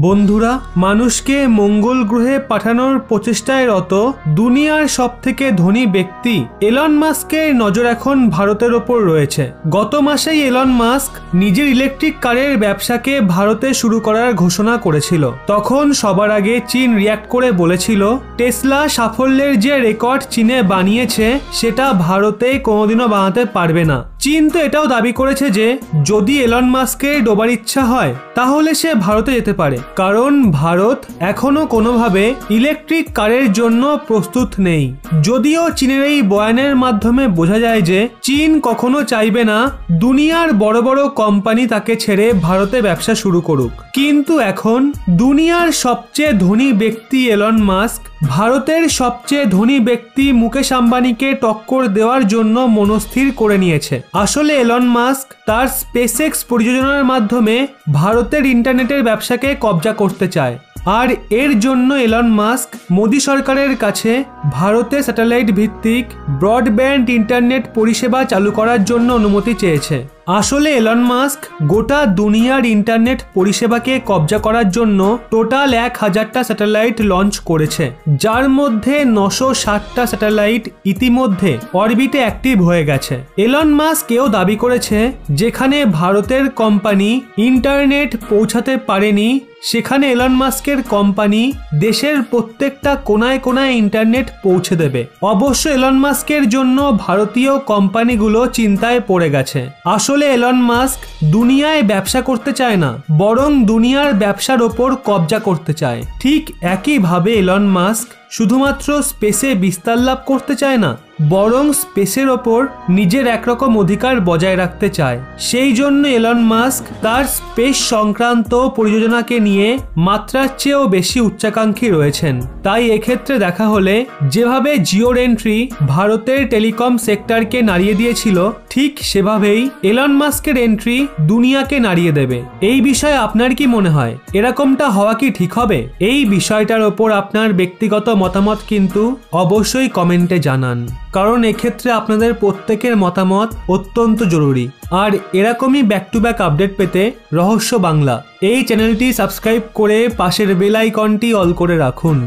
বন্ধুরা, মানুষকে মঙ্গল গ্রহে পাঠানোর প্রচেষ্টায় রত দুনিয়ার সবথেকে ধনী ব্যক্তি এলন মাস্কের নজর এখন ভারতের ওপর রয়েছে। গত মাসেই এলন মাস্ক নিজের ইলেকট্রিক কারের ব্যবসাকে ভারতে শুরু করার ঘোষণা করেছিল। তখন সবার আগে চীন রিয়্যাক্ট করে বলেছিল, টেসলা সাফল্যের যে রেকর্ড চীনে বানিয়েছে সেটা ভারতে কোনোদিনও বানাতে পারবে না। চীন তো এটাও দাবি করেছে যে যদি এলন মাস্কের ডোবার ইচ্ছা হয় তাহলে সে ভারতে যেতে পারে, কারণ ভারত এখনো কোনোভাবে ইলেকট্রিক কারের জন্য প্রস্তুত নেই। যদিও চীনের এই বয়ানের মাধ্যমে বোঝা যায় যে চীন কখনো চাইবে না দুনিয়ার বড় বড় কোম্পানি তাকে ছেড়ে ভারতে ব্যবসা শুরু করুক। কিন্তু এখন দুনিয়ার সবচেয়ে ধনী ব্যক্তি এলন মাস্ক ভারতের সবচেয়ে ধনী ব্যক্তি মুকেশ আম্বানিকে টক্কর দেওয়ার জন্য মনস্থির করে নিয়েছে। আসলে এলন মাস্ক তার স্পেসএক্স পরিযোজনার মাধ্যমে ভারতের ইন্টারনেটের ব্যবসাকে কবজা করতে চায়, আর এর জন্য এলন মাস্ক মোদি সরকারের কাছে ভারতে স্যাটেলাইট ভিত্তিক ব্রডব্যান্ড ইন্টারনেট পরিষেবা চালু করার জন্য অনুমতি চেয়েছে। আসলে এলন মাস্ক গোটা দুনিয়ার ইন্টারনেট পরিষেবাকে কবজা করার জন্য টোটাল 1000টা স্যাটেলাইট লঞ্চ করেছে, যার মধ্যে 960টা স্যাটেলাইট ইতিমধ্যে অরবিটে অ্যাক্টিভ হয়ে গেছে। এলন মাস্ক এও দাবি করেছে যেখানে ভারতের কোম্পানি ইন্টারনেট পৌঁছাতে পারেনি সেখানে এলন মাস্কের কোম্পানি দেশের প্রত্যেকটা কোনায় কোনায় ইন্টারনেট পৌঁছে দেবে। অবশ্য এলন মাস্কের জন্য ভারতীয় কোম্পানিগুলো চিন্তায় পড়ে গেছে। আসলে এলন মাস্ক দুনিয়ায় ব্যবসা করতে চায় না, বরং দুনিয়ার ব্যবসার ওপর কবজা করতে চায়। ঠিক একইভাবে এলন মাস্ক শুধুমাত্র স্পেসে বিস্তার লাভ করতে চায় না, বরং স্পেসের ওপর নিজের একরকম অধিকার বজায় রাখতে চায়। সেই জন্য এলন মাস্ক তার স্পেস সংক্রান্ত পরিযোজনাকে নিয়ে মাত্রার চেয়েও বেশি উচ্চাকাঙ্ক্ষী রয়েছেন। তাই এক্ষেত্রে দেখা হলে যেভাবে জিওর এন্ট্রি ভারতের টেলিকম সেক্টরকে নাড়িয়ে দিয়েছিল, ঠিক সেভাবেই এলন মাস্কের এন্ট্রি দুনিয়াকে নাড়িয়ে দেবে। এই বিষয়ে আপনার কি মনে হয়? এরকমটা হওয়া কি ঠিক হবে? এই বিষয়টার ওপর আপনার ব্যক্তিগত মতামত কিন্তু অবশ্যই কমেন্টে জানান, কারণ এক্ষেত্রে আপনাদের প্রত্যেকের মতামত অত্যন্ত জরুরি। আর এরকমই ব্যাক টু ব্যাক আপডেট পেতে রহস্য বাংলা এই চ্যানেলটি সাবস্ক্রাইব করে পাশের বেল আইকনটি অল করে রাখুন।